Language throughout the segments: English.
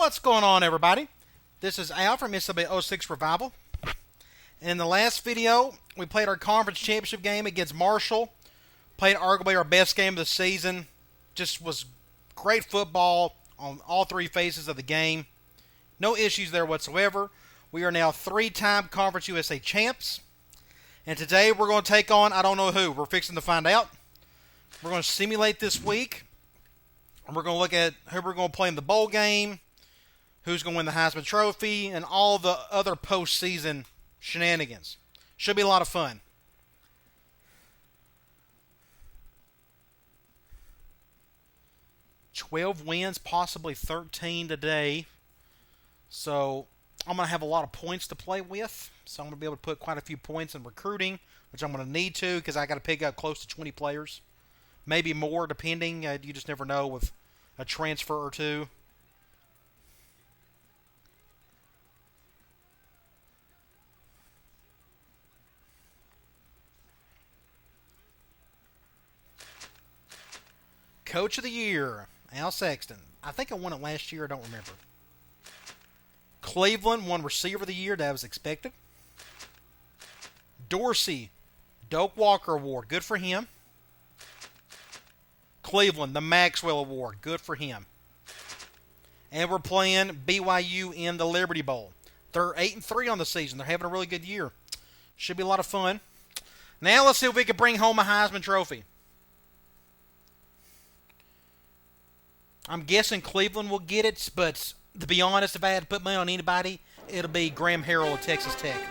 What's going on, everybody? This is Al from NCAA 06 Revival. In the last video, we played our conference championship game against Marshall. Played arguably our best game of the season. Just was great football on all three phases of the game. No issues there whatsoever. We are now three-time Conference USA champs. And today we're going to take on, I don't know who. We're fixing to find out. We're going to simulate this week. And we're going to look at who we're going to play in the bowl game, who's going to win the Heisman Trophy, and all the other postseason shenanigans. Should be a lot of fun. $12 wins, possibly 13 today. So I'm going to have a lot of points to play with. So I'm going to be able to put quite a few points in recruiting, which I'm going to need to because I got to pick up close to 20 players. Maybe more, depending. You just never know with a transfer or two. Coach of the Year, Al Sexton. I think I won it last year. I don't remember. Cleveland won Receiver of the Year. That was expected. Dorsey, Doak Walker Award. Good for him. Cleveland, the Maxwell Award. Good for him. And we're playing BYU in the Liberty Bowl. They're 8-3 on the season. They're having a really good year. Should be a lot of fun. Now let's see if we can bring home a Heisman Trophy. I'm guessing Cleveland will get it, but to be honest, if I had to put money on anybody, it'll be Graham Harrell of Texas Tech.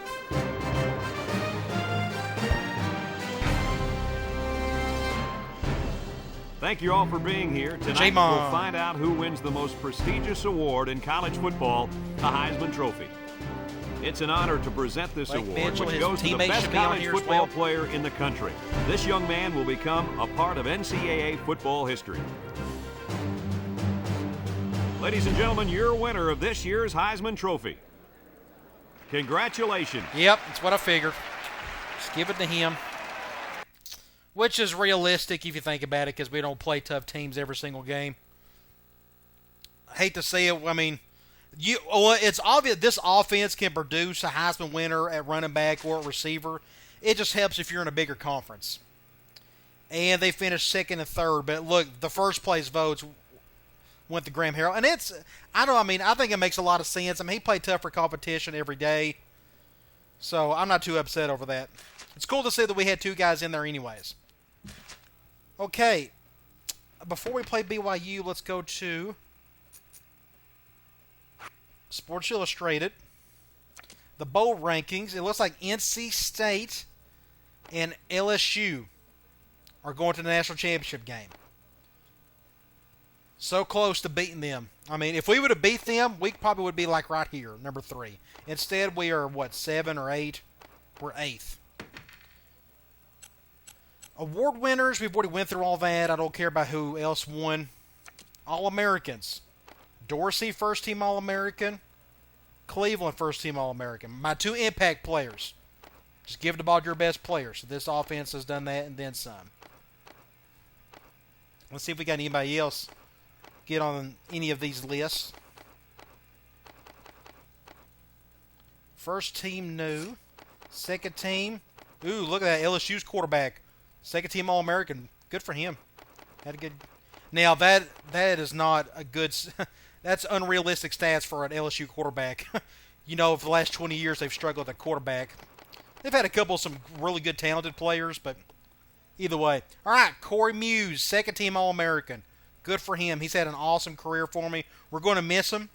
Thank you all for being here. Tonight we'll find out who wins the most prestigious award in college football, the Heisman Trophy. It's an honor to present this award, which goes to the best college football player in the country. This young man will become a part of NCAA football history. Ladies and gentlemen, your winner of this year's Heisman Trophy. Congratulations. Yep, that's what I figured. Just give it to him. Which is realistic if you think about it, because we don't play tough teams every single game. I hate to say it. I mean, it's obvious this offense can produce a Heisman winner at running back or at receiver. It just helps if you're in a bigger conference. And they finished second and third. But look, the first place votes went to Graham Harrell. And I think it makes a lot of sense. I mean, he played tough for competition every day. So I'm not too upset over that. It's cool to see that we had two guys in there anyways. Okay, before we play BYU, let's go to Sports Illustrated. The bowl rankings. It looks like NC State and LSU are going to the national championship game. So close to beating them. I mean, if we would have beat them, we probably would be like right here, number 3. Instead, we are, 7 or 8? We're 8th. Award winners, we've already went through all that. I don't care about who else won. All-Americans. Dorsey, first-team All-American. Cleveland, first-team All-American. My 2 impact players. Just give the ball to your best players. This offense has done that and then some. Let's see if we got anybody else get on any of these lists. First team new. Second team. Ooh, look at that. LSU's quarterback. Second team All-American. Good for him. Had a good. Now that is not a good. That's unrealistic stats for an LSU quarterback. For the last 20 years they've struggled at quarterback. They've had a couple of some really good talented players, but either way. All right, Corey Muse, second team All-American. Good for him. He's had an awesome career for me. We're going to miss him.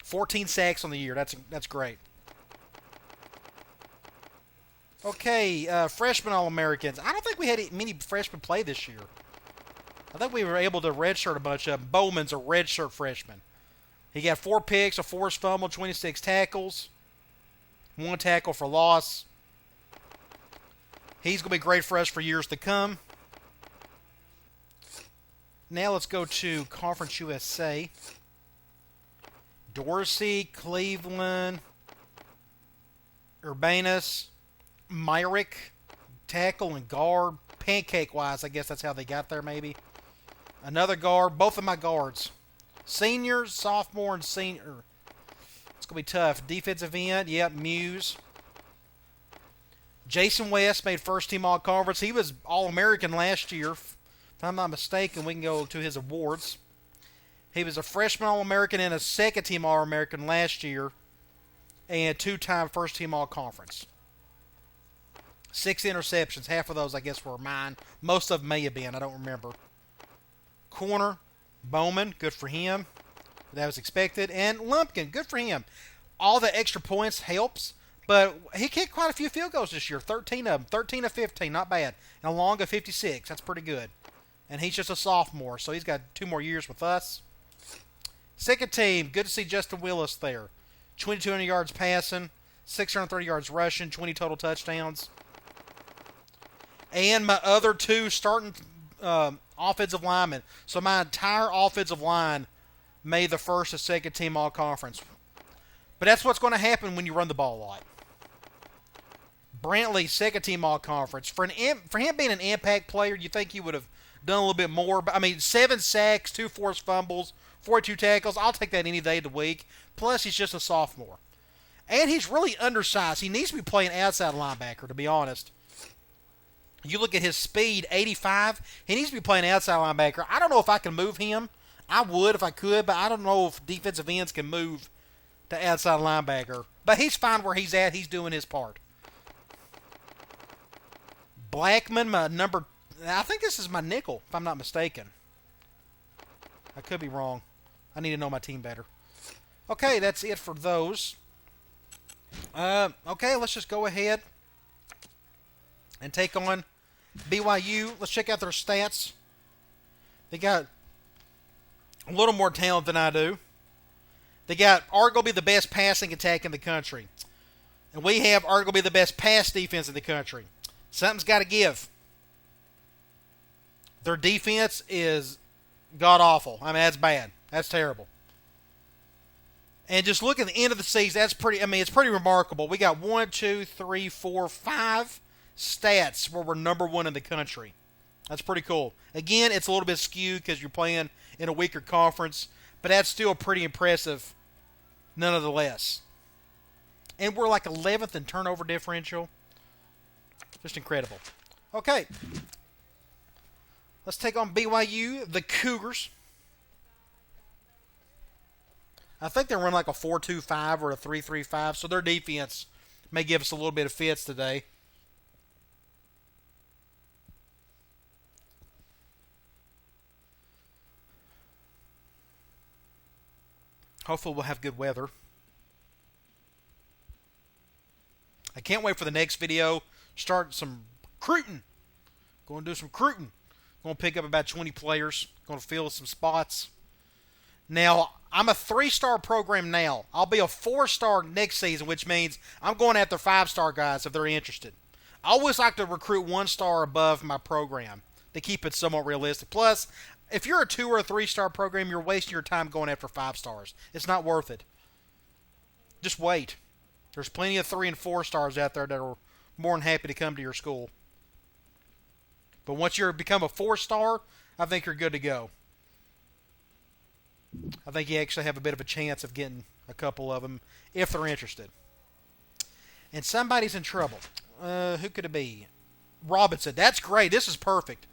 14 sacks on the year. That's great. Okay, freshman All-Americans. I don't think we had many freshmen play this year. I think we were able to redshirt a bunch of them. Bowman's a redshirt freshman. He got 4 picks, a forced fumble, 26 tackles, 1 tackle for loss. He's going to be great for us for years to come. Now let's go to Conference USA. Dorsey, Cleveland, Urbanus, Myrick, tackle and guard. Pancake-wise, I guess that's how they got there maybe. Another guard. Both of my guards. Senior, sophomore, and senior. It's going to be tough. Defensive end, yep, Muse. Jason West made first-team All-Conference. He was All-American last year. If I'm not mistaken, we can go to his awards. He was a freshman All-American and a second-team All-American last year. And two-time first-team All-Conference. 6 interceptions. Half of those, I guess, were mine. Most of them may have been. I don't remember. Corner, Bowman. Good for him. That was expected. And Lumpkin. Good for him. All the extra points helps. But he kicked quite a few field goals this year. 13 of them. 13 of 15. Not bad. And a long of 56. That's pretty good. And he's just a sophomore. So he's got 2 more years with us. Second team. Good to see Justin Willis there. 2,200 yards passing. 630 yards rushing. 20 total touchdowns. And my other 2 starting offensive linemen. So my entire offensive line made the first and second team All-Conference. But that's what's going to happen when you run the ball a lot. Brantley, second team All-Conference. For him being an impact player, you think he would have done a little bit more. But I mean, 7 sacks, 2 forced fumbles, 42 tackles. I'll take that any day of the week. Plus, he's just a sophomore. And he's really undersized. He needs to be playing outside linebacker, to be honest. You look at his speed, 85. He needs to be playing outside linebacker. I don't know if I can move him. I would if I could, but I don't know if defensive ends can move to outside linebacker. But he's fine where he's at. He's doing his part. Blackman, my number... I think this is my nickel, if I'm not mistaken. I could be wrong. I need to know my team better. Okay, that's it for those. Okay, let's just go ahead and take on BYU. Let's check out their stats. They got a little more talent than I do. They got arguably the best passing attack in the country. And we have arguably the best pass defense in the country. Something's got to give. Their defense is god-awful. I mean, that's bad. That's terrible. And just look at the end of the season, that's pretty, I mean, it's pretty remarkable. We got 1, 2, 3, 4, 5 stats where we're number 1 in the country. That's pretty cool. Again, it's a little bit skewed because you're playing in a weaker conference, but that's still pretty impressive nonetheless. And we're like 11th in turnover differential. Just incredible. Okay. Let's take on BYU, the Cougars. I think they run like a 4-2-5 or a 3-3-5, so their defense may give us a little bit of fits today. Hopefully we'll have good weather. I can't wait for the next video. Start some recruiting. Going to do some recruiting. Going to pick up about 20 players. Going to fill some spots. Now, I'm a 3-star program now. I'll be a 4-star next season, which means I'm going after 5-star guys if they're interested. I always like to recruit 1 star above my program to keep it somewhat realistic. Plus, if you're a 2 or a 3-star program, you're wasting your time going after 5 stars. It's not worth it. Just wait. There's plenty of 3 and 4 stars out there that are more than happy to come to your school. But once you become a 4-star, I think you're good to go. I think you actually have a bit of a chance of getting a couple of them if they're interested. And somebody's in trouble. Who could it be? Robinson. That's great. This is perfect.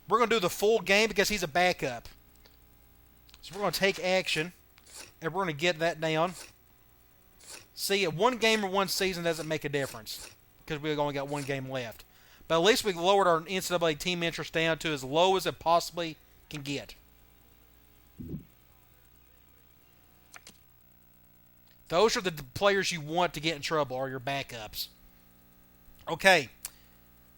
We're going to do the full game because he's a backup. So we're going to take action, and we're going to get that down. See, 1 game or 1 season doesn't make a difference because we've only got 1 game left. But at least we've lowered our NCAA team interest down to as low as it possibly can get. Those are the players you want to get in trouble, are your backups. Okay.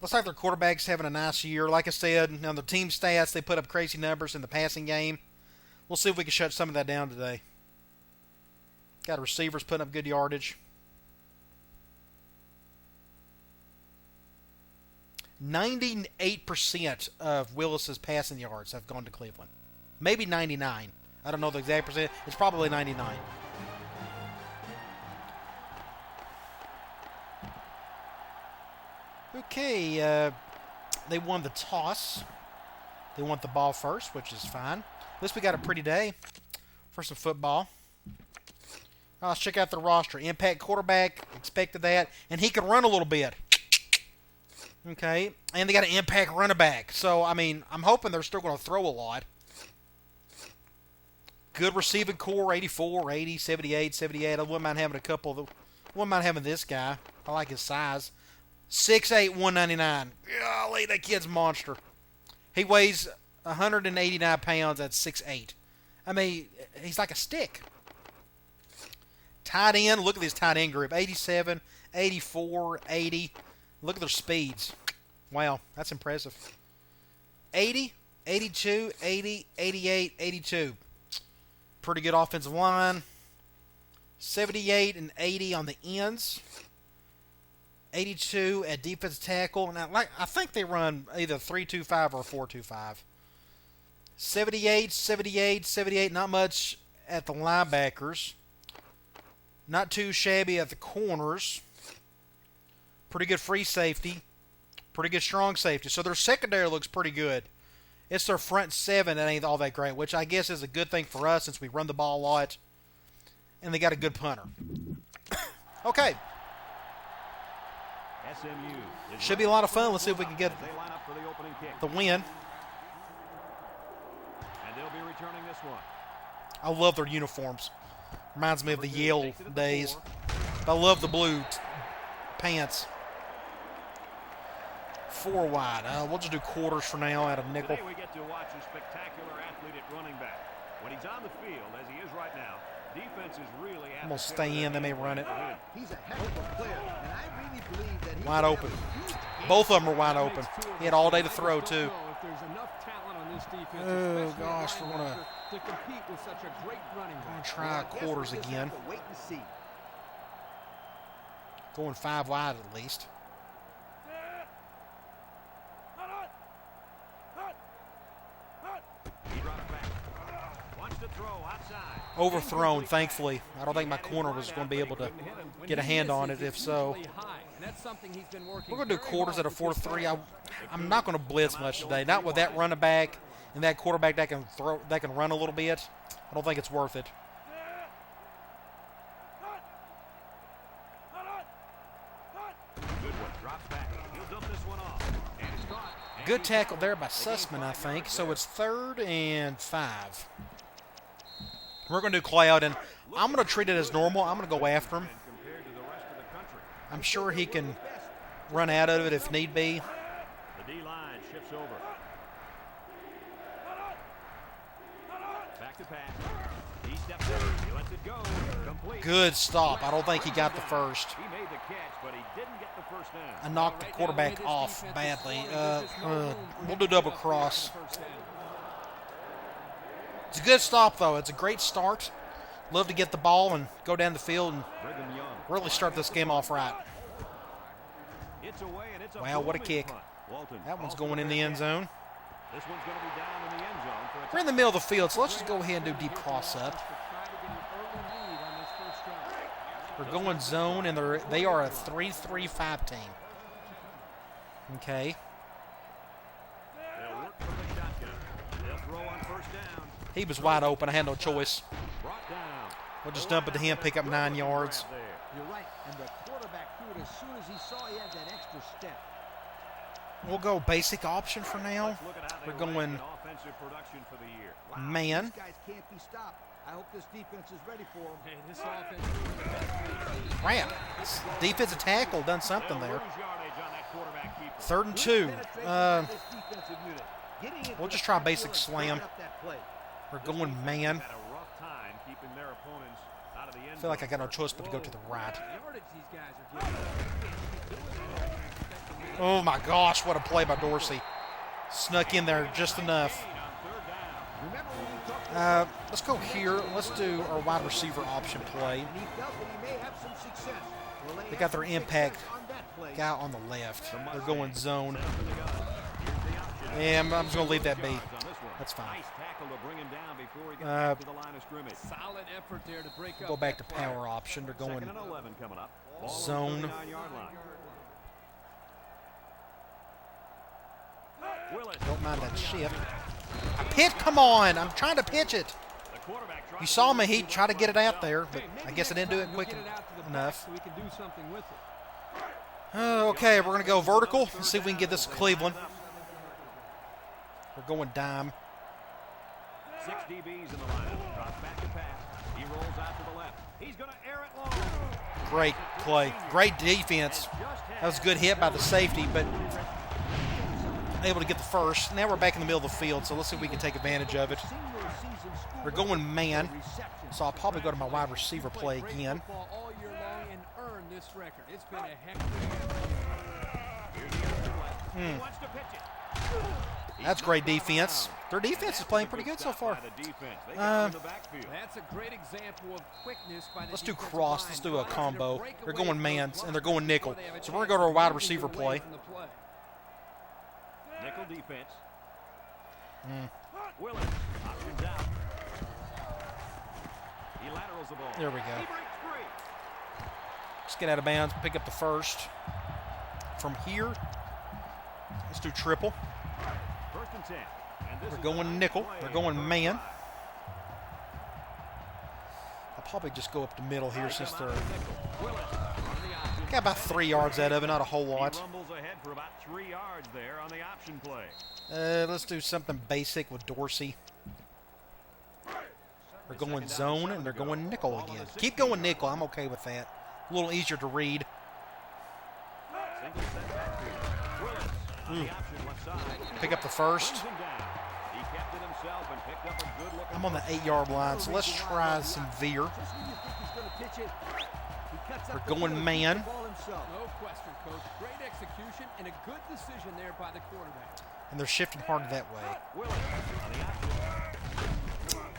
Looks like their quarterback's having a nice year. Like I said, on the team stats, they put up crazy numbers in the passing game. We'll see if we can shut some of that down today. Got receivers putting up good yardage. 98% of Willis's passing yards have gone to Cleveland. Maybe 99. I don't know the exact percent. It's probably 99. Okay, they won the toss. They want the ball first, which is fine. At least we got a pretty day. for some football. Let's check out the roster. Impact quarterback, expected that. And he can run a little bit. Okay. And they got an impact running back. So, I mean, I'm hoping they're still going to throw a lot. Good receiving core, 84, 80, 78, 78. I wouldn't mind having a couple of wouldn't mind having this guy. I like his size. 6'8", 199. Golly, that kid's a monster. He weighs 189 pounds at 6'8". I mean, he's like a stick. Tight end, look at this tight end group. 87, 84, 80. Look at their speeds. Wow, that's impressive. 80, 82, 80, 88, 82. Pretty good offensive line. 78 and 80 on the ends. 82 at defensive tackle. Now, I think they run either 3-2-5 or 4-2-5. 78, 78, 78. Not much at the linebackers. Not too shabby at the corners. Pretty good free safety. Pretty good strong safety. So their secondary looks pretty good. It's their front seven that ain't all that great, which I guess is a good thing for us since we run the ball a lot. And they got a good punter. Okay. SMU should be a lot of fun. Let's see if we can get the win. And they'll be returning this one. I love their uniforms. Reminds me of the Yale days. I love the blue pants. 4 wide. We'll just do quarters for now out of nickel. Today we get to watch a spectacular athlete at running back. When he's on the field, as he is right now, defense is really I'm going to stay in. They may run it. He's a heck of a player, and I really believe that wide open. Both of them are wide open. He had all day to throw, too. Oh, gosh. We're going to try quarters again. Going 5 wide at least. Overthrown, thankfully. I don't think my corner was going to be able to get a hand on it. If so, we're going to do quarters at a 4-3. I'm not going to blitz much today. Not with that running back and that quarterback that can throw, that can run a little bit. I don't think it's worth it. Good tackle there by Sussman, I think. So it's 3rd and 5. We're going to do Cloud, and I'm going to treat it as normal. I'm going to go after him. I'm sure he can run out of it if need be. The D-line shifts over. Back to pass. He steps in. He lets it go. Complete. Good stop. I don't think he got the first. He made the catch, but he didn't get the first down. I knocked the quarterback off badly. We'll do double cross. It's a good stop, though. It's a great start. Love to get the ball and go down the field and really start this game off right. Wow, what a kick. That one's going in the end zone. We're in the middle of the field, so let's just go ahead and do deep cross up. We're going zone, and they are a 3-3-5 team. Okay. He was wide open. I had no choice. We'll just dump it to him, pick up 9 yards. You're right, and the quarterback threw it as soon as he saw he had that extra step. We'll go basic option for now. We're going man. These guys can't be stopped. I hope this defense is ready for them. Hey, this offense. Wow. Defensive tackle done something there. 3rd and 2. We'll just try basic slam. We're going man. I feel like I got no choice but to go to the right. Oh my gosh, what a play by Dorsey. Snuck in there just enough. Let's go here. Let's do our wide receiver option play. They got their impact guy on the left. They're going zone. And I'm just going to leave that be. That's fine. Go back to power option. They're going zone. Don't mind that shift. Come on. I'm trying to pitch it. You saw me. He tried to get it out there, but I guess I didn't do it quick enough. Okay, we're going to go vertical. Let's see if we can get this to Cleveland. We're going dime. 6 DBs in the lineup. Drops back to pass. He rolls out to the left. He's going to air it long. Great play. Great defense. That was a good hit by the safety, but able to get the first. Now we're back in the middle of the field, so let's see if we can take advantage of it. We're going man, so I'll probably go to my wide receiver play again. That's great defense. Their defense is playing pretty good so far. That's a great example of quickness by the let's do cross. Let's do a combo. They're going man, and they're going nickel. So we're going to go to our wide receiver play. Nickel defense. Willis options out. He laterals the ball. There we go. Let's get out of bounds. Pick up the first. From here, let's do triple. First and 10. And they're going nickel. They're going man. I'll probably just go up the middle here since they're got about 3 yards out of it, not a whole lot. He rumbles ahead for about 3 yards there on the option play. Let's do something basic with Dorsey. They're going zone, and they're going nickel again. Keep going nickel. I'm okay with that. A little easier to read. Pick up the first. I'm on the 8-yard line, so let's try some veer. We're going man. No question, Coach. Great execution and a good decision there by the quarterback. And they're shifting hard that way.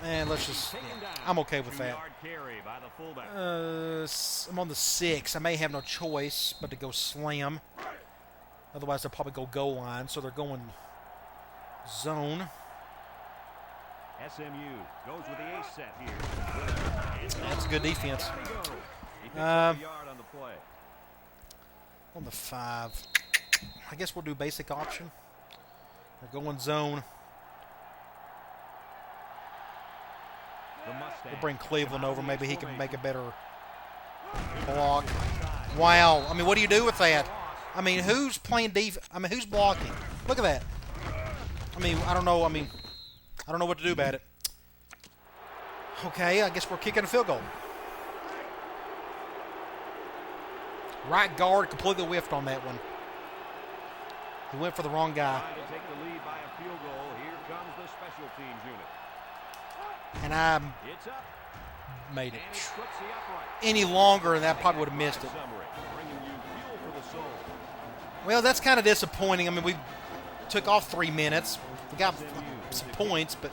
And let's just, I'm okay with that. I'm on the 6. I may have no choice but to go slam. Otherwise, they'll probably go goal line. So they're going zone. SMU goes with the ace set here. That's a good defense. On the 5. I guess we'll do basic option. They're going zone. We'll bring Cleveland over. Maybe he can make a better block. Wow. I mean, what do you do with that? I mean, who's playing defense? I mean, who's blocking? Look at that. I mean, I don't know. I mean, I don't know what to do about it. Okay, I guess we're kicking a field goal. Right guard completely whiffed on that one. He went for the wrong guy. To take the lead by a field goal. Here comes the special teams unit. And I made it. Any longer, and that probably would have missed it. Well, that's kind of disappointing. I mean, we took off 3 minutes. We got some points, but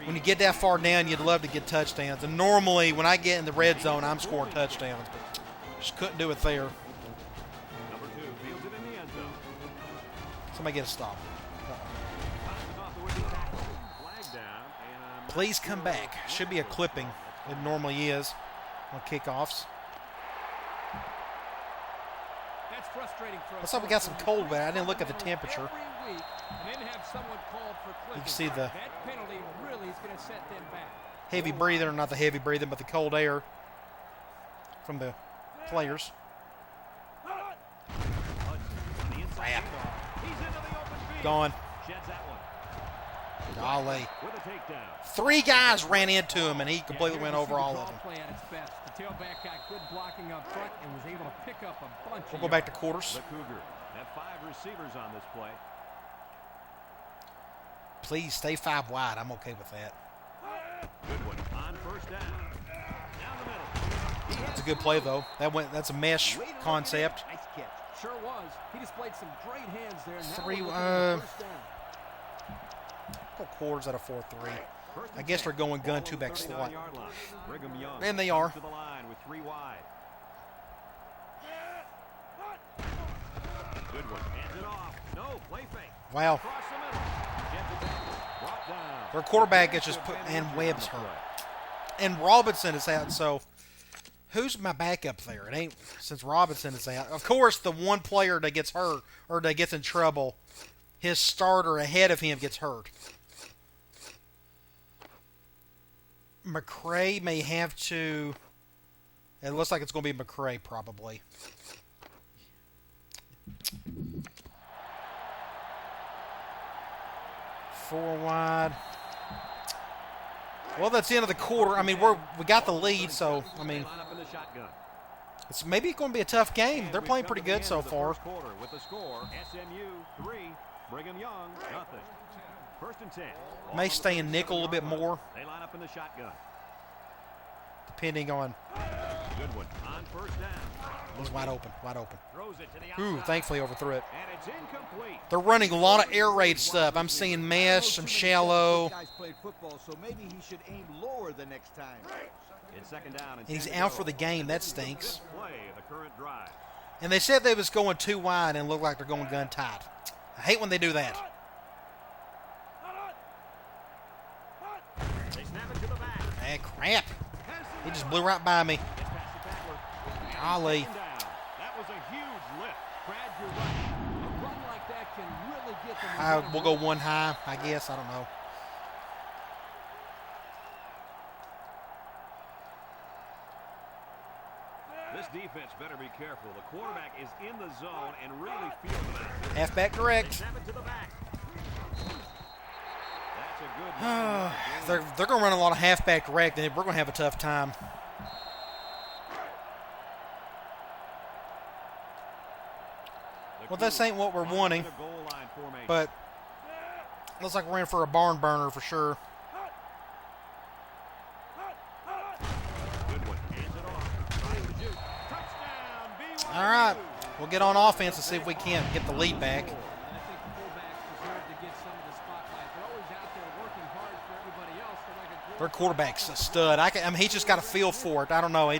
when you get that far down, you'd love to get touchdowns. And normally, when I get in the red zone, I'm scoring touchdowns, but just couldn't do it there. Somebody get a stop. Please come back. Should be a clipping. It normally is on kickoffs. That's frustrating for us. Looks like we got some cold weather. I didn't look at the temperature. You can see the heavy breathing, or not the heavy breathing, but the cold air from the players. Crap. Gone. Golly. 3 guys ran into him, and he completely went over all of them. We'll go back to quarters. The Cougar have 5 receivers on this play. Please stay 5 wide. I'm okay with that. Good one on first down. Down the middle. That's a good play, though. That's a mesh concept. Nice catch. Sure was. He displayed some great hands there. 3. Quarters out of 4-3. I guess they're going gun 2-back slot. And they are. To the line with 3 wide. Good one. Hands it off. No play fake. Wow. Their quarterback gets just put, and Webb's hurt. And Robinson is out, so who's my backup there? It ain't, since Robinson is out. Of course, the one player that gets hurt or that gets in trouble, his starter ahead of him gets hurt. McCray may have to... It looks like it's going to be McCray, probably. Four wide. Well, that's the end of the quarter. I mean, we got the lead, so, I mean... It's maybe going to be a tough game. They're playing pretty good so far. With the score, SMU 3, Brigham Young nothing. First and 10. May stay in nickel a little bit more. They line up in the shotgun. Depending on... Good one on first down. He's wide open, wide open. Throws it to the Ooh, outside. thankfully overthrew it. And it's incomplete. They're running a lot of air raid stuff. I'm seeing mesh, some shallow. Guys played football, so maybe he should aim lower the next time. It's second down And he's out for the game. That stinks. Play the current drive. And they said they was going too wide and looked like they're going gun tight. I hate when they do that. They snap it to the back. Ah, crap. He just blew right by me. Gets past the tackler. Golly. Second down. That was a huge lift. Brad, you're right. A run like that can really get them. We'll go one high, I guess. I don't know. This defense better be careful. The quarterback is in the zone and really feels it out. Halfback They direct. snap it to the back. That's a good They're going to run a lot of halfback direct, and we're going to have a tough time. Well, this ain't what we're wanting, but looks like we're in for a barn burner for sure. Good one. Hands it off. Tries to shoot. Touchdown, BYU. All right, we'll get on offense and see if we can get the lead back. And I think the fullbacks deserve to get some of the spotlight. They're always out there working hard for everybody else. They're like a Their quarterback's a stud. I mean, he just got a feel for it. I don't know.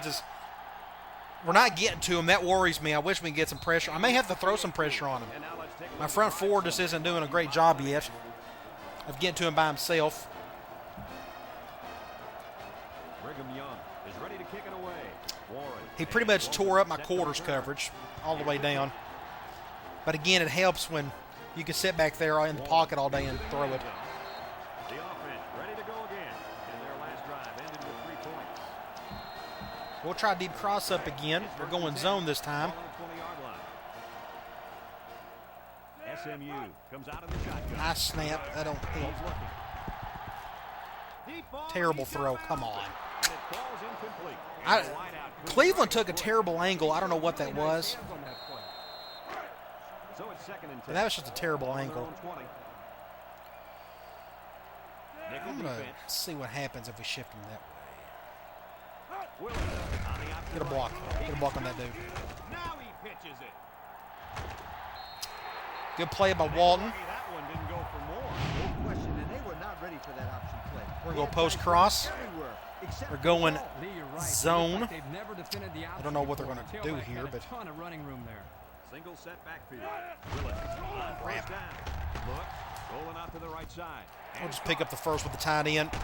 We're not getting to him. That worries me. I wish we could get some pressure. I may have to throw some pressure on him. And now let's take a My look front at four just isn't doing a great job yet of getting to him by himself. Brigham Young is ready to kick it away. Warren. He pretty much tore up my quarters coverage all the way down. But again, it helps when you can sit back there in the pocket all day and throw it. The offense ready to go again. And their last drive ended with 3 points. We'll try deep cross up again. We're going zone this time. Ball on the 20-yard line. SMU comes out of the shotgun. Nice snap. I don't He's think. looking. Deep ball, Terrible he's throw. got it. Come on. And it falls incomplete. And the wideout couldn't Cleveland strike took a it. terrible angle. I don't know what that was. So it's second and 10. But that was just a terrible On their angle. own 20. Nickel I'm going to defense. see what happens if we shift him that way. Willis on the opposite Get a block. right. Get a block on that dude. Now he pitches it. Good play by Walton. Lucky that one didn't go for more. No question, and they were not ready for that option play. We're going to go post cross. Everywhere, except We're going the ball. Lee, you're right. zone. Like they've never defended the I don't know what they're option going to do before. here, Tailback but had a ton of running room there. Single set backfield. Willis on first down. Look, rolling out to the right side. we'll just pick up the first with the tight end. Turn.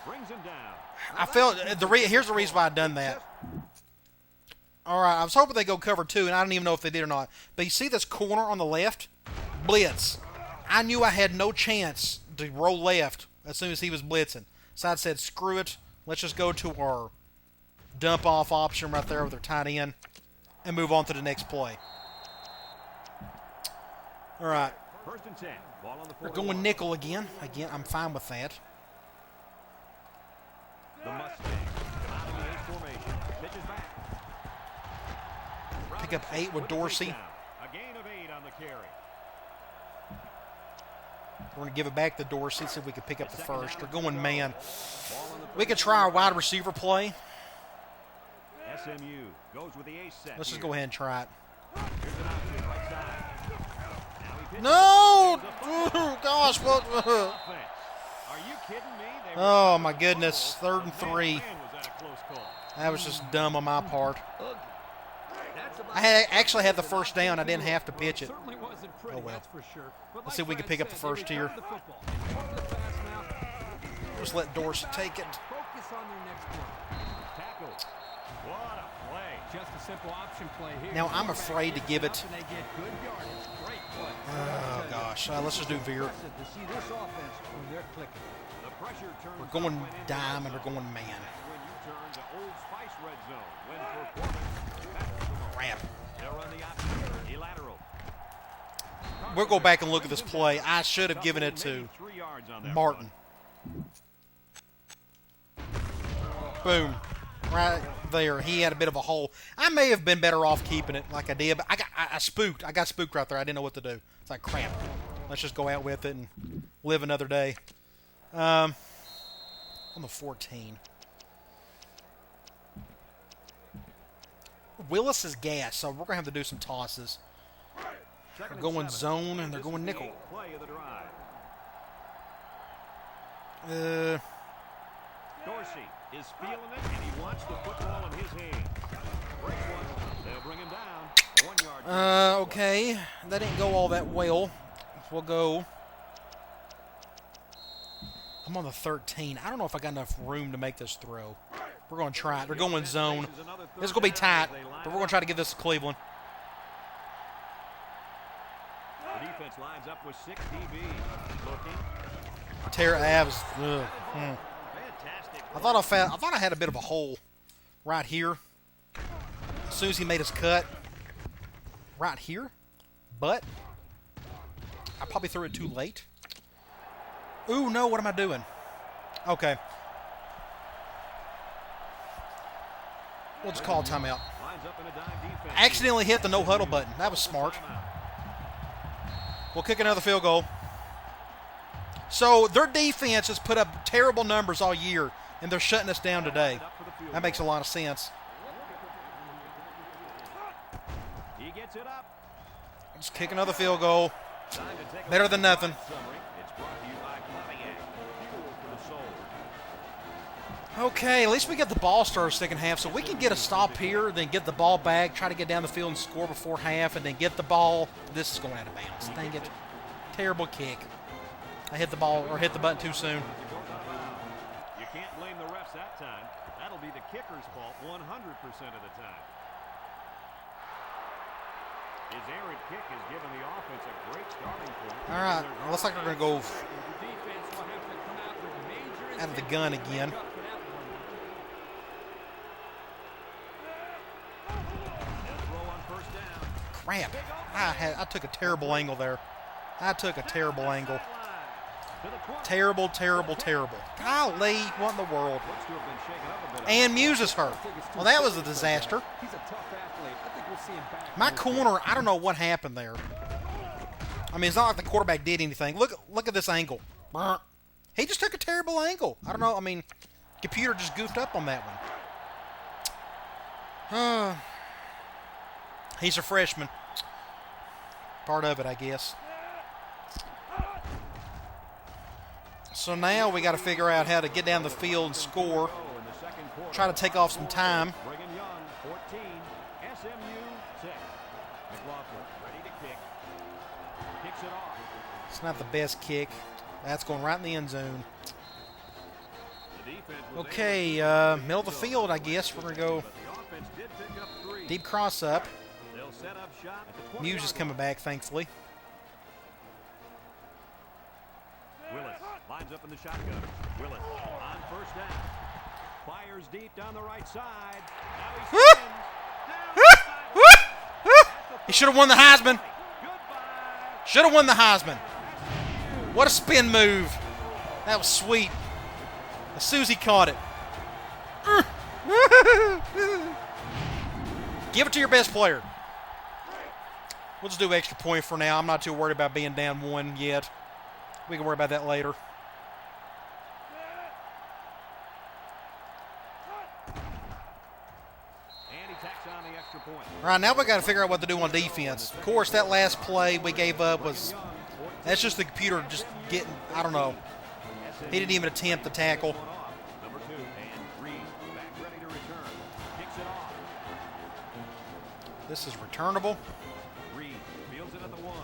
Brings him down. I felt here's the reason why I done that. All right, I was hoping they go cover two, and I don't even know if they did or not. But you see this corner on the left? Blitz. I knew I had no chance to roll left as soon as he was blitzing. So I said, screw it. Let's just go to our dump off option right there with our tight end and move on to the next play. All right, First and 10. Ball on the we're 41. going nickel again. Again, I'm fine with that. The Mustangs come out in the 8 formation. Pitches back. Pick up 8 with Dorsey. A gain of 8 on the carry. We're going to give it back to Dorsey, see if we can pick up the first. They're going man. We could try our wide receiver play. SMU goes with the ace set. Let's just here. go ahead and try it. Here's an option right side. Now he pitches No! it. There's a Oh, gosh. What? offense. Are you kidding me? They were Oh, stuck my with the goodness. fumble. 3rd and Man, 3. man, was that a close call. That was just dumb on my part. That's about I actually had the first down. I didn't have to pitch it. Certainly wasn't pretty, Oh, well. that's for sure. But Let's see if we can pick up the first they here. recovered the football. Over the pass now. Just let Dorsey take it. Focus on their next play. Tackle. What a play. Just a simple option play here. Now I'm afraid to give it. And they get good yardage. Great play. Oh gosh, let's just do veer. To see this offense when they're clicking. The pressure turns We're going dime and we're going man. when you turn to Old Spice red zone. When performance matters the most. Crap. They'll run the option. A lateral. We'll go back and look at this play. I should have given it to 3 yards on that Martin. Boom. Right there. He had a bit of a hole. I may have been better off keeping it like I did, but I spooked. I got spooked right there. I didn't know what to do. It's like, crap. Let's just go out with it and live another day. On the 14. Willis is gas, so we're going to have to do some tosses. They're going zone and they're going nickel. Play of the drive. Dorsey is feeling it, and he wants the football in his hand. Breaks one. They'll bring him down. 1 yard. Okay. That didn't go all that well. We'll go. I'm on the 13. I don't know if I got enough room to make this throw. We're going to try it. They're going zone. This is going to be tight, but we're going to try to give this to Cleveland. The defense lines up with 6 DBs. Looking. Terra Avs. Fantastic. I thought I had a bit of a hole right here. As soon as he made his cut. Right here. But I probably threw it too late. Ooh, no, what am I doing? Okay. We'll just call a timeout. Lines up in a dime defense. I accidentally hit the no huddle button. That was smart. We'll kick another field goal. So their defense has put up terrible numbers all year, and they're shutting us down today. That makes a lot of sense. He gets it up. Just kick another field goal. Better than nothing. It's brought to you by Pontiac. Fuel for the soul. Okay, at least we get the ball started second half, so we can get a stop here, then get the ball back, try to get down the field and score before half, and then get the ball. This is going out of bounds. Dang it. Terrible kick. I hit the ball, or hit the button too soon. You can't blame the refs that time. That'll be the kicker's fault 100% of the time. His errant kick has given the offense a great starting point. All right, looks like we're going to go The defense will have to come out with major out of the gun again. They'll throw on first down. Crap. I took a terrible angle there. I took a terrible angle. Terrible, terrible, terrible. Golly, what in the world? Looks to have been shaken up a bit. And Muse is hurt. Well, that was a disaster. He's a tough athlete. I think we'll see him back. My corner, I don't know what happened there. I mean, it's not like the quarterback did anything. Look at this angle. He just took a terrible angle. I don't know. I mean, computer just goofed up on that one. He's a freshman. Part of it, I guess. So now we got to figure out how to get down the field and score. Try to take off some time. Brigham Young, 14. SMU, 6. McLaughlin, ready to kick. Kicks it off. It's not the best kick. That's going right in the end zone. The defense was Okay, middle of the field, I guess. We're going to go but the offense did pick up 3. deep cross up. They'll set up shop at the 20-yard Muse is coming back, thankfully. Willis lines up in the shotgun. Willis on first down. Fires deep down the right side. Now he spins. He should have won the Heisman. Goodbye. Should have won the Heisman. What a spin move. That was sweet. As soon as he caught it. Give it to your best player. We'll just do extra point for now. I'm not too worried about being down 1 yet. We can worry about that later. And he tacks on the extra point. All right, now we got to figure out what to do on defense. Of course, that last play we gave up was, that's just the computer just getting, I don't know. He didn't even attempt the tackle. Number 2, and Reed back ready to return. Kicks it off. This is returnable. Reed fields it at the 1.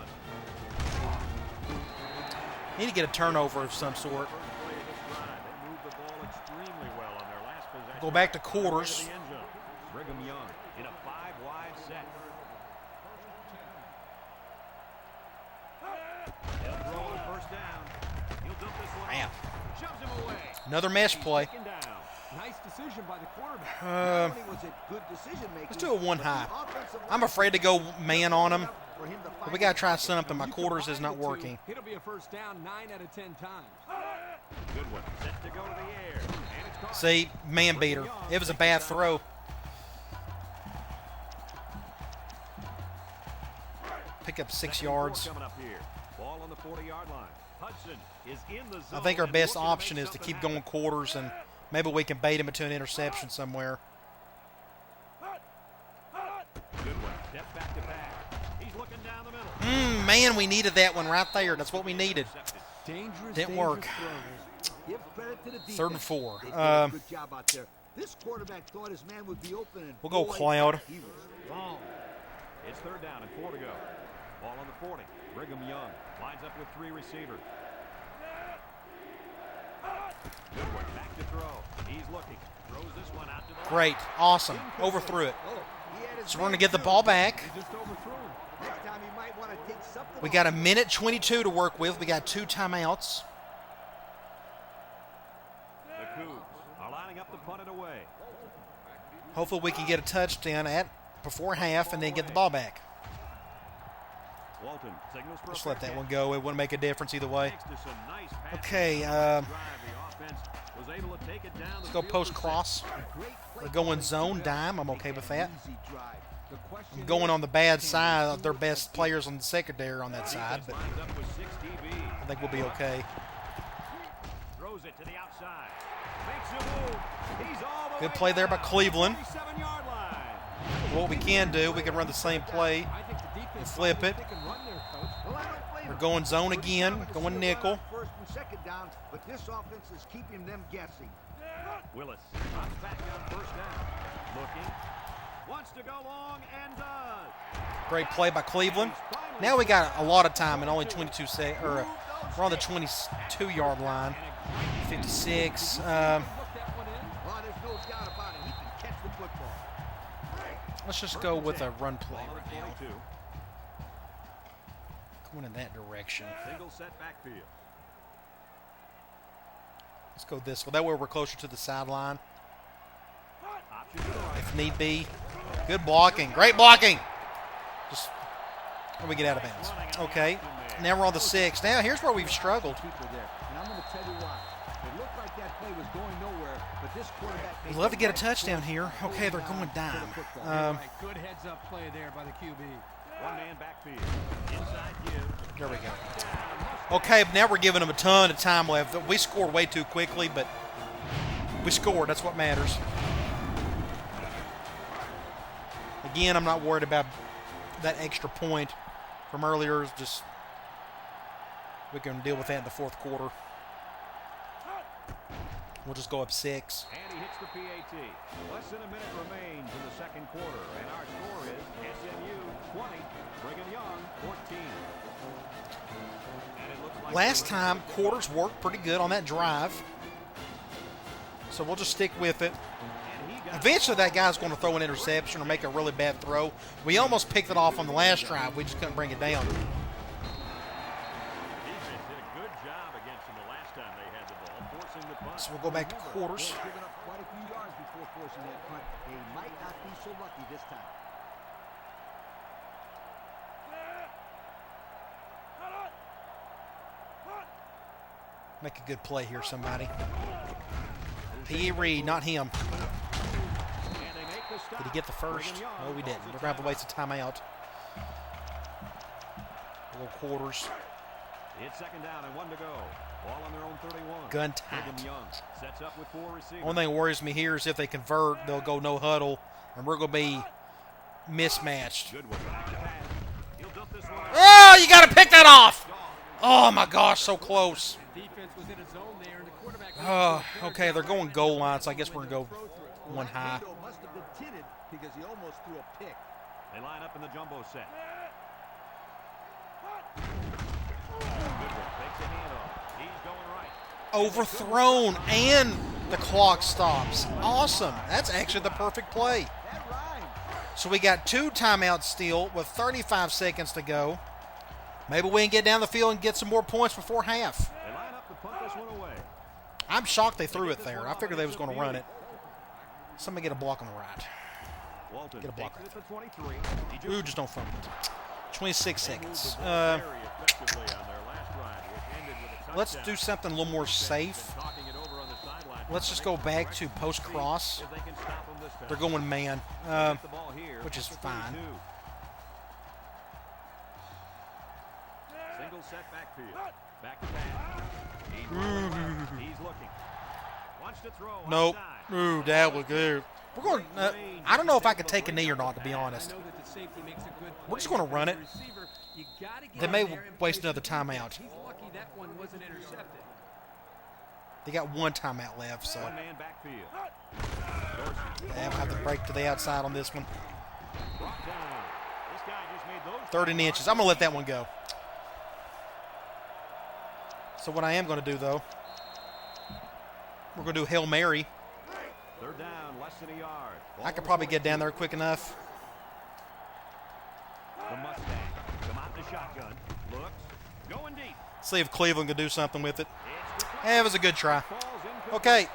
Need to get a turnover of some sort. First play of this drive. They moved the ball extremely well on their last possession. Go back to quarters. To the end zone. Brigham Young in a Another mesh play. Nice decision by the quarterback. Let's do a one high. I'm afraid to go man on him, but we got to try something. My quarters is not working. It'll be a first down 9 out of 10 times. Good one. Set to go to the air. And it's caught. See, man beater. It was a bad throw. Pick up 6 yards. Coming up here. Ball on the 40-yard line. Hudson is in the zone. I think our best option is to keep going quarters, and maybe we can bait him into an interception somewhere. Good one. Step back to back. He's looking down the middle. Man, we needed that one right there. That's what we needed. Didn't work. 3rd and 4. Good job out there. This quarterback thought his man would be open, and We'll go Cloud. He was wrong. It's 3rd down and 4 to go. Ball on the 40. Brigham Young lines up with 3 receivers. Good one. Back to throw. He's looking. Throws this one out to the Great. Awesome. Overthrew it. So we're going to get the ball back. Next time he might want to take something. We got a minute 22 to work with. We got 2 timeouts. The Cougs are lining up to punt it away. Hopefully we can get a touchdown before half and then get the ball back. Walton signals for Just a let fair that catch. one go. It wouldn't make a difference either way. Thanks to some nice passing Okay, drive, the offense was able to take it down let's the go field post for cross. We're going zone dime. I'm okay with that. Easy drive. The question I'm going on the bad side of their best players on the secondary on that side, but lines up with 6 DB. I think we'll be okay. Throws it to the outside. Makes a move. He's all the Good way play there by down. Cleveland. 37-yard line. What we can do, we can run the same play. I think the defense Flip it. they can run there, coach. Well, I don't blame We're him. going zone again, going nickel. First and second downs, but this offense is keeping them guessing. Willis drops back on 1st down. Looking. Wants to go long and does. Great play by Cleveland. Now we got a lot of time and only 22 seconds. We're on the 22-yard line. 56. Well, there's no doubt about it. He can catch the football. Let's just go with a run play Ball right at now. 22. Going in that direction. Single set backfield. Let's go this way. That way we're closer to the sideline Option to the right. if need be. Good blocking. Great blocking. Just when we get out of bounds. Okay. Now we're on the 6. Now here's where we've struggled. People there. And I'm going to tell you why. It looked like that play was going nowhere, but this quarterback... We'd love to get a touchdown here. Okay, they're going dime. Right, good heads-up play there by the QB. One-man backfield. Inside give. There we go. Okay, now we're giving them a ton of time left. We scored way too quickly, but we scored. That's what matters. Again, I'm not worried about that extra point from earlier. It's just we can deal with that in the 4th quarter. We'll just go up 6. And he hits the PAT. Less than a minute remains in the 2nd quarter. And our score is SMU 20, Brigham Young 14. And it looks like Last time, quarters worked pretty good on that drive. So we'll just stick with it. Eventually, that guy's going to throw an interception or make a really bad throw. We almost picked it off on the last drive. We just couldn't bring it down. defense did a good job against them the last time they had the ball, forcing the punt. So we'll go back to quarters. They've given up quite a few yards before forcing that punt. They might not be so lucky this time. Make a good play here, somebody. P.E. Reed, not him. Did he get the first? No, we didn't. We're going to have to waste a timeout. Little quarters. It's 2nd down and 1 to go. Ball on their own 31. Gun tight. Brigham Young sets up with 4 receivers. One thing that worries me here is if they convert, they'll go no huddle, and we're going to be mismatched. Good one. Back to pass. He'll dump this one out. Oh, you got to pick that off. Oh, my gosh, so close. Defense was in a zone there, and the quarterback... Oh, okay, they're going goal line, so I guess we're going to go one high. Window must have been tinted because he almost threw a pick. They line up in the jumbo set. Good one. Takes a handoff. He's going right. Overthrown, and the clock stops. Awesome. That's actually the perfect play. That rhymed. So we got 2 timeouts still with 35 seconds to go. Maybe we can get down the field and get some more points before half. They line up to punt this one away. I'm shocked they threw it there. I figured they was going to run it. Somebody get a block on the right. Get a block right there. Ooh, just don't fumble. 26 seconds. Let's do something a little more safe. Let's just go back to post-cross. They're going man, which is fine. Single set backfield. Back to pass. He's looking. Wants to throw. Nope. Ooh, that was good. We're going. I don't know if I could take a knee or not, to be honest. We're just going to run it. They may waste another timeout. They got one timeout left, so they have to break to the outside on this one. 30 inches. I'm going to let that one go. So what I am going to do, though, we're going to do Hail Mary. Third down, less than a yard. I could probably get down there quick enough. The Mustang come out the shotgun. Looks. Going deep. See if Cleveland can do something with it. It was a good try. Okay.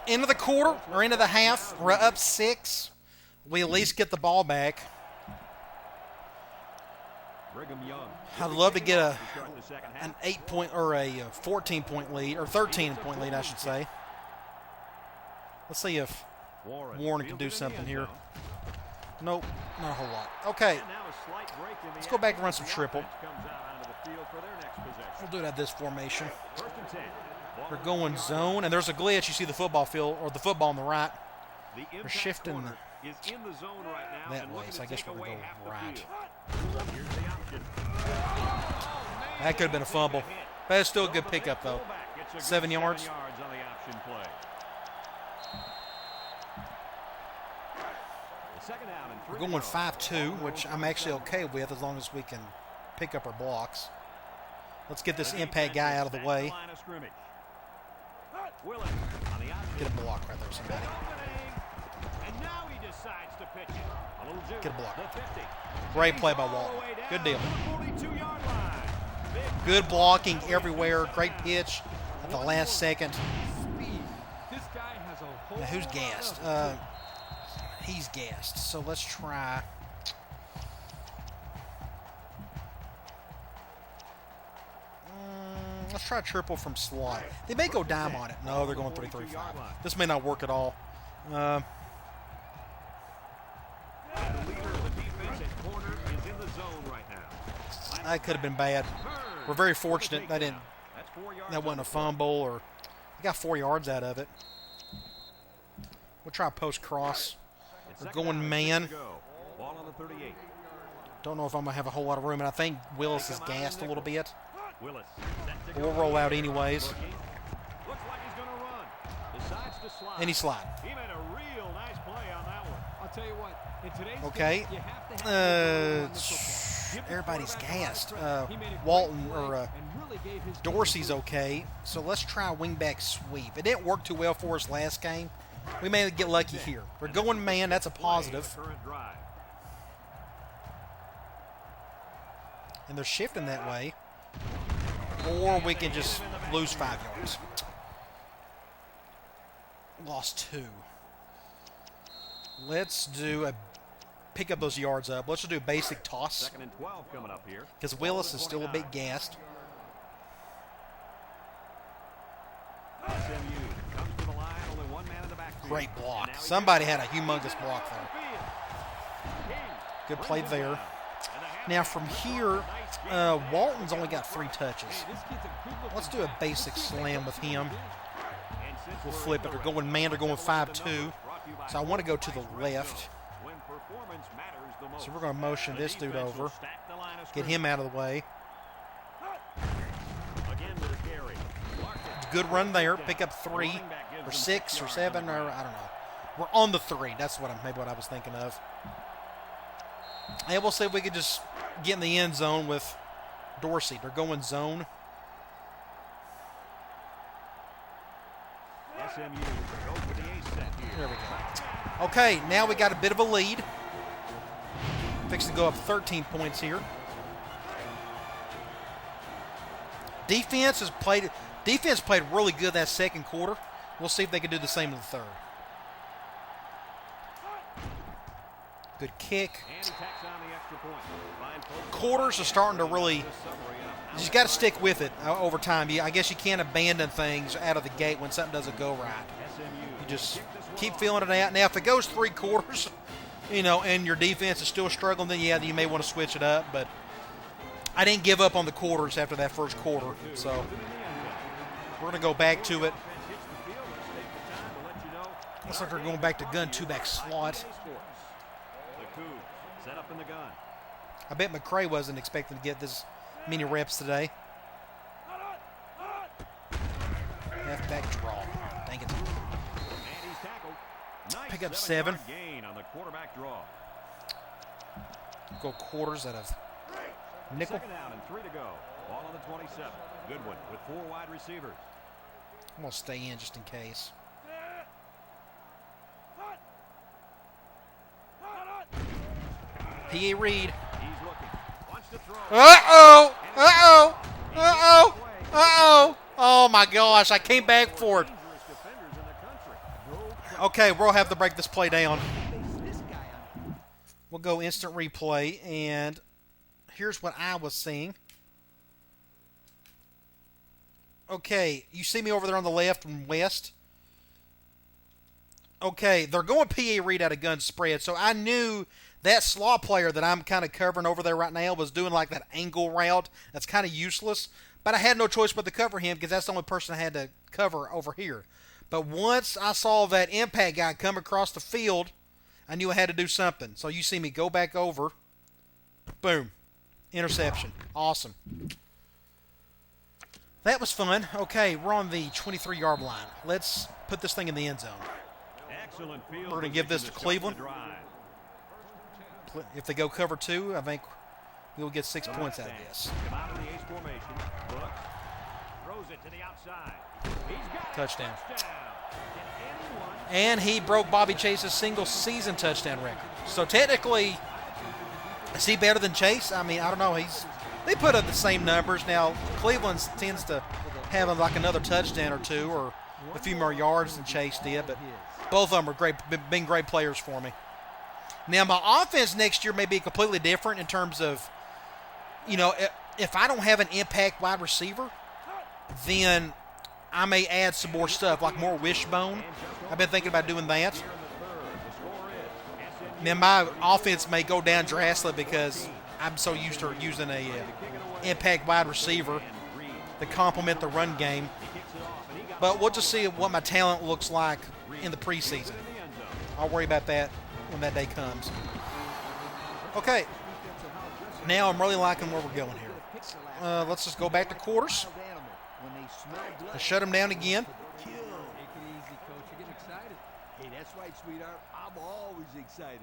End of the quarter, or end of the half. We're up 6. We at least get the ball back. I'd love to get an 8-point or a 14-point lead, or 13-point lead, I should say. Let's see if Warren can do something here. Nope, not a whole lot. Okay, let's go back and run some triple. We'll do it at this formation. We're going zone, and there's a glitch. You see the football field, or the football on the right. We're shifting that way, so I guess we're going to go right. That could have been a fumble. But it's still a good pickup, though. 7 yards. We're going 5-2, which I'm actually okay with as long as we can pick up our blocks. Let's get this impact guy out of the way. Get a block right there, somebody. Get a block. Great play by Walton. Good deal. Good blocking everywhere. Great pitch at the last second. Now, who's gassed? He's gassed. So let's try. Let's try a triple from slot. They may go dime on it. No, they're going 3-3-5. This may not work at all. That could have been bad. We're very fortunate that wasn't a fumble, or we got 4 yards out of it. We'll try post cross. We're going man. Don't know if I'm going to have a whole lot of room, and I think Willis is gassed a little bit. But we'll roll out anyways. And he slide. Okay. Everybody's gassed. Walton or Dorsey's okay. So let's try a wingback sweep. It didn't work too well for us last game. We may get lucky here. We're going man. That's a positive. And they're shifting that way. Or we can just lose 5 yards. Lost 2. Let's do a pick up those yards up. Let's just do a basic toss. 2nd and 12 coming up here. Because Willis is still a bit gassed. SMU comes to the line, only one man in the backfield. Great block. Somebody had a humongous block there. Good play there. Now from here, Walton's only got 3 touches. Let's do a basic slam with him. We'll flip it. They're going man. They're going 5-2. So I want to go to the left. So we're going to motion this dude over. Get him out of the way. Good run there. Pick up 3 or 6 or 7 or I don't know. We're on the 3. That's maybe what I was thinking of. And we'll see if we could just get in the end zone with Dorsey. They're going zone. There we go. Okay, now we got a bit of a lead. Fixing to go up 13 points here. Defense Defense played really good that second quarter. We'll see if they can do the same in the third. Good kick. Quarters are starting to really, you just got to stick with it over time. I guess you can't abandon things out of the gate when something doesn't go right. You just keep feeling it out. Now, if it goes 3 quarters, and your defense is still struggling, then you may want to switch it up. But I didn't give up on the quarters after that first quarter. So we're going to go back to it. Looks like they're going back to gun 2-back slot. Set up in the gun. I bet McCray wasn't expecting to get this many reps today. Halfback draw. Dang it. Pick up 7. Gain on the quarterback draw. Go quarters out of nickel. Second down and 3 to go. Ball on the 27. Goodwin with 4 wide receivers. I'm going to stay in just in case. P.A. Reed. Uh-oh. Uh-oh. Uh-oh. Uh-oh. Oh, my gosh. I came back for it. Okay, we'll have to break this play down. We'll go instant replay, and here's what I was seeing. Okay, you see me over there on the left and west? Okay, they're going P.A. Reed out of gun spread, so I knew that slot player that I'm kind of covering over there right now was doing like that angle route. That's kind of useless, but I had no choice but to cover him because that's the only person I had to cover over here. But once I saw that impact guy come across the field, I knew I had to do something. So you see me go back over. Boom. Interception. Awesome. That was fun. Okay, we're on the 23-yard line. Let's put this thing in the end zone. We're going to give this to Cleveland. If they go cover 2, I think we'll get 6 points out of this. Touchdown. And he broke Bobby Chase's single-season touchdown record. So technically, is he better than Chase? I mean, I don't know. They put up the same numbers. Now, Cleveland tends to have like another touchdown or 2 or a few more yards than Chase did, but both of them are been great players for me. Now, my offense next year may be completely different in terms of, if I don't have an impact wide receiver, then I may add some more stuff, like more wishbone. I've been thinking about doing that. Now, my offense may go down drastically because I'm so used to using a impact wide receiver to complement the run game. But we'll just see what my talent looks like in the preseason. I'll worry about that when that day comes. Okay. Now I'm really liking where we're going here. Let's just go back to quarters. Let's shut them down again. Take it easy, Coach. You're getting excited. Hey, that's right, sweetheart. I'm always excited.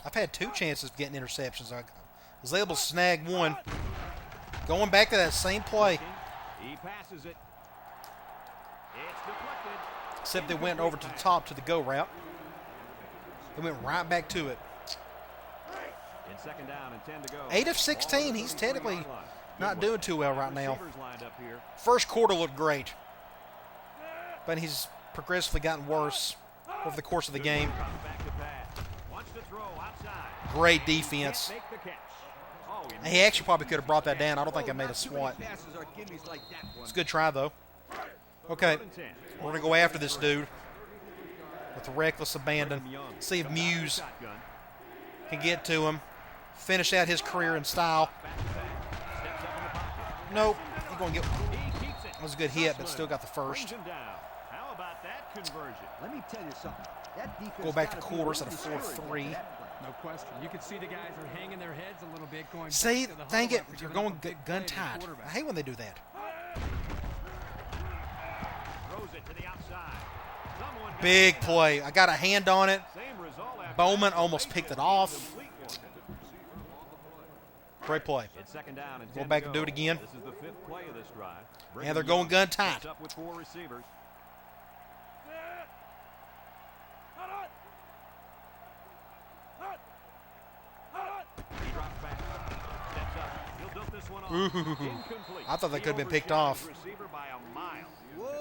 I've had 2 chances of getting interceptions. I was able to snag 1. Going back to that same play. He passes it. It's deflected. Except they went over to the top to the go route. They went right back to it. In second down and 10 to go. 8 of 16. He's technically not doing too well right now. First quarter looked great, but he's progressively gotten worse over the course of the game. Great defense. He actually probably could have brought that down. I don't think I made a swat. It's a good try, though. Okay, we're going to go after this dude with reckless abandon. See if Muse can get to him. Finish out his career in style. Nope. He's going to get. That was a good hit, but still got the first. How about that conversion? Let me tell you something. That defense Go back to quarters at a 4-3. No question. You can see the guys are hanging their heads a little bit going. See, back to the dang huddle it. after You're giving going up a big gun play to the tight. quarterback. I hate when they do that. Throws it to the outside. Someone Big play. I got a hand on it. Same result after Bowman almost picked it off. Great play. It's second down and Go 10 back to and do it again. This is the 5th play of this drive. And they're going gun tight. Sets up with 4 receivers. He drops back. Steps up. He'll dump this one Ooh, I thought that could have been picked off.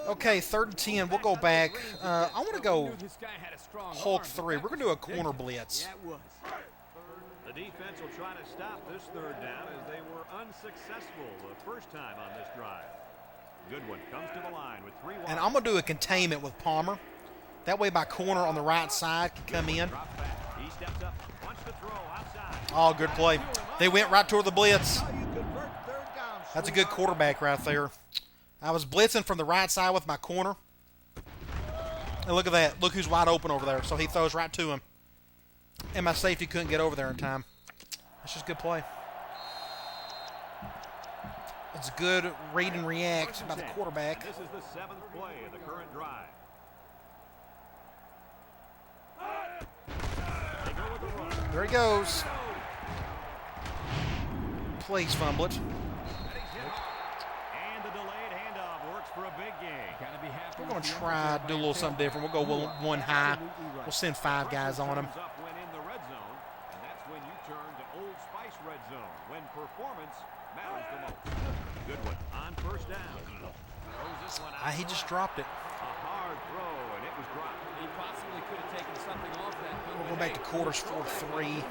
Okay, 3rd and 10. We'll go back. I want to go Hulk 3. We're going to do a corner blitz. The defense will try to stop this 3rd down as they were unsuccessful the first time on this drive. Goodwin comes to the line with 3 wide. And I'm going to do a containment with Palmer. That way my corner on the right side can come in. He steps up, wants to throw outside. Oh, good play. They went right toward the blitz. That's a good quarterback right there. I was blitzing from the right side with my corner. And look at that. Look who's wide open over there. So he throws right to him. And my safety couldn't get over there in time. That's just good play. It's a good read and react by the quarterback. This is the 7th play of the current drive. There he goes. Please fumble it. And the delayed handoff works for a big gain. We're going to try to do a little something different. We'll go one high. We'll send 5 guys on him. When in the red zone, and that's when you turn to Old Spice red zone, when performance matters the most. Good one on 1st down. He just dropped it. A hard throw, and it was dropped. He possibly could have taken something off that. We'll go back to quarters 4-3. Receivers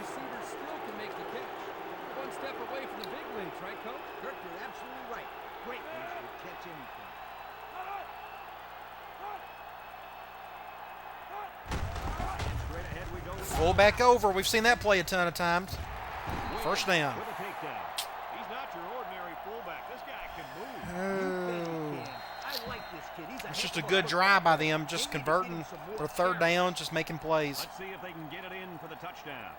still can make the catch. One step away from the big leagues, right, Coach? Kirk, you're absolutely right. Great ones will catch anything. Straight ahead we go. Full back over. We've seen that play a ton of times. 1st down. With a takedown. He's not your ordinary fullback. This guy can move. I like this kid. It's just a good drive by them, just converting their 3rd down, just making plays. Let's see if they can get it in for the touchdown.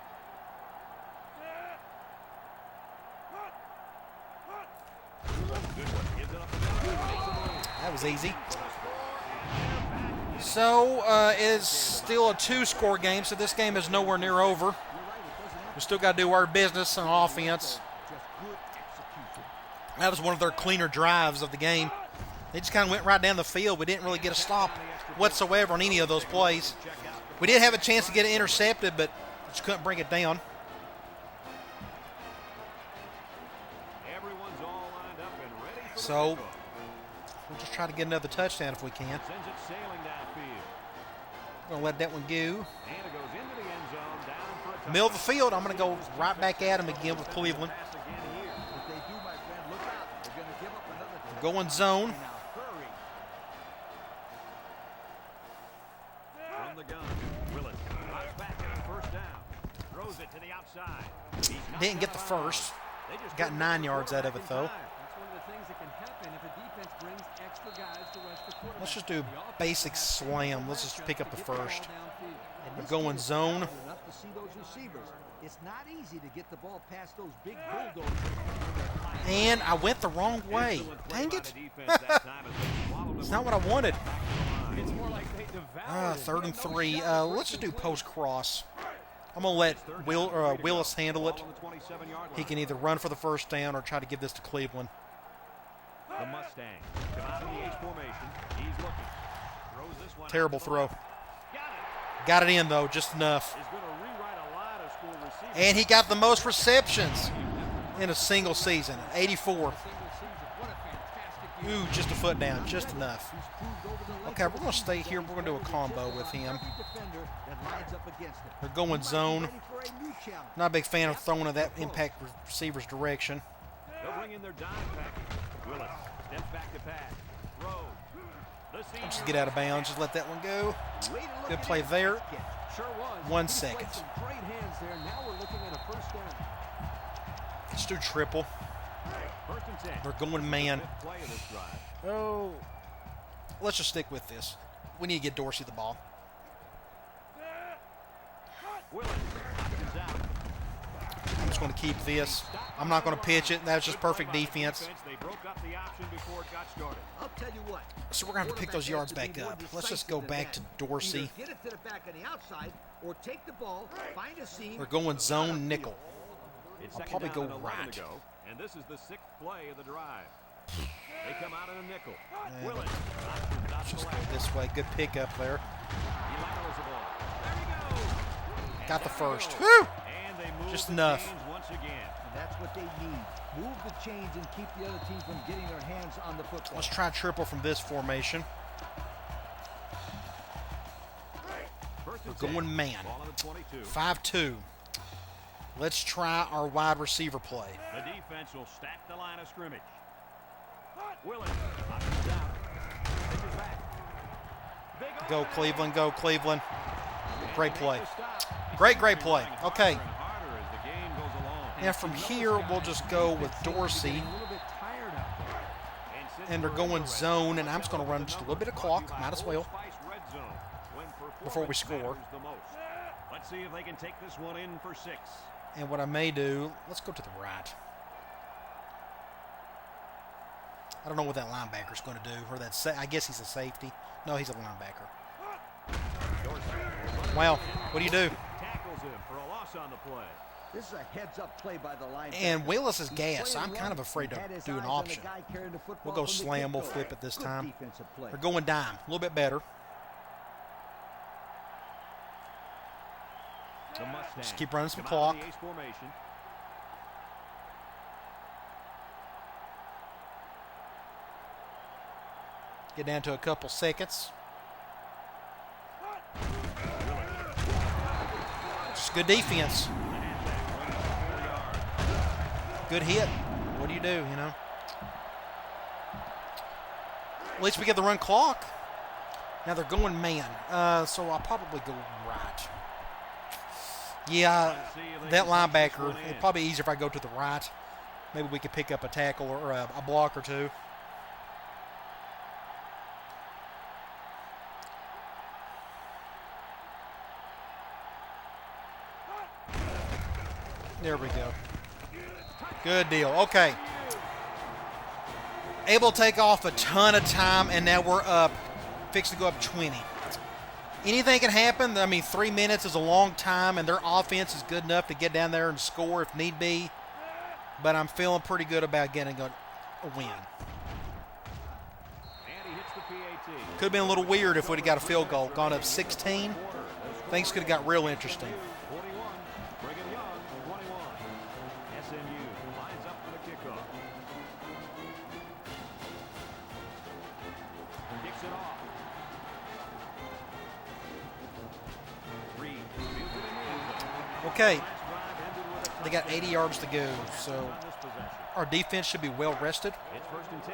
That was easy. So it is still a 2-score game, so this game is nowhere near over. We still got to do our business on offense. That was one of their cleaner drives of the game. They just kind of went right down the field. We didn't really get a stop whatsoever on any of those plays. We did have a chance to get it intercepted, but just couldn't bring it down. Everyone's all lined up and ready for So the we'll just try to get another touchdown if we can. sends it sailing downfield. Going to let that one go. And it goes into the end zone, down for a touchdown. Middle of the field, I'm going to go right back at him again with Cleveland. Pass again here. If they do, my friend, look out. They're going to give up another We're going zone. now. Hurry. From the gun, Willis drops back on 1st down. Throws it to the outside. He's knocked Didn't get out the of bounds. first. They just Got couldn't 9 get the yards out of it, quarterback though. in time. That's one of the things that can happen if a defense brings extra guys to rush the quarterback. Let's just do a basic slam. Let's just pick up the first. And We're this going kid is zone. talented enough to see those receivers. It's not easy to get the ball past those big bulldozers. And I went the wrong way. Dang it. It's not what I wanted. It's more like they devoured it. 3rd and 3. Let's just do post cross. I'm going to let Willis handle it. He can either run for the 1st down or try to give this to Cleveland. The Mustang come out in the H formation. He's looking. Throws this one Terrible out. throw. Got it. Got it in, though, just enough. Is going to rewrite a lot of school receivers. And he got the most receptions in a single season, 84. Ooh, just a foot down, just enough. Okay, we're going to stay here. We're going to do a combo with him. They're going zone. Not a big fan of throwing to that impact receiver's direction. They'll bring in their dime package. Willis steps back to pass. Throw. The senior Just get out of bounds. Just let that one go. Good play there. Sure was. 1 second. Some great hands there. Now we're looking at a 1st down. Let's do triple. 1st and 10. They're going man. Fifth play of this drive. Oh, let's just stick with this. We need to get Dorsey the ball. Willis options out. I'm just going to keep this. I'm not going to pitch it. That's just perfect defense. They broke up the option before it got started. I'll tell you what. So we're going to have to pick those yards back up. Let's just go back to Dorsey. Either get it to the back on the outside or take the ball, find a seam. We're going zone nickel. It's I'll second probably down go and 11 right. to go, and this is the 6th play of the drive. They come out in a nickel. And Willis let's just go this way. Good pickup there. He laterals the ball. There he goes. Got the first. And Woo! they move Just the enough. chains once again. That's what they need. Move the chains and keep the other team from getting their hands on the football. Let's try triple from this formation. We're going man. 5-2. Let's try our wide receiver play. The defense will stack the line of scrimmage. Go Cleveland, go Cleveland. Great play. Great play. Okay. Now from here, we'll just go with Dorsey. And they're going zone, and I'm just going to run just a little bit of clock. Might as well. Before we score. Let's see if they can take this one in for 6. And what I may do, let's go to the right. I don't know what that linebacker's going to do. Or that I guess he's a safety. No, he's a linebacker. Wow, what do you do? Tackles him for a loss on the play. This is a heads-up play by the linebacker. And Willis is gas. I'm kind of afraid to do an option. We'll go slam. We'll flip it this time. We're going dime. A little bit better. Just keep running some clock. Get down to a couple seconds. Just good defense. Good hit. What do you do, you know? At least we get the run clock. Now they're going man. So I'll probably go right. Yeah, that linebacker, it'd probably be easier if I go to the right. Maybe we could pick up a tackle or a block or two. There we go. Good deal. Okay. Able to take off a ton of time, and now we're up. Fixing to go up 20. Anything can happen. I mean, 3 minutes is a long time, and their offense is good enough to get down there and score if need be. But I'm feeling pretty good about getting a win. Could have been a little weird if we'd have got a field goal. Gone up 16. Things could have got real interesting. SMU lines up for the kickoff. Kicks it off. Okay, they got 80 yards to go, so our defense should be well rested. It's 1st and 10,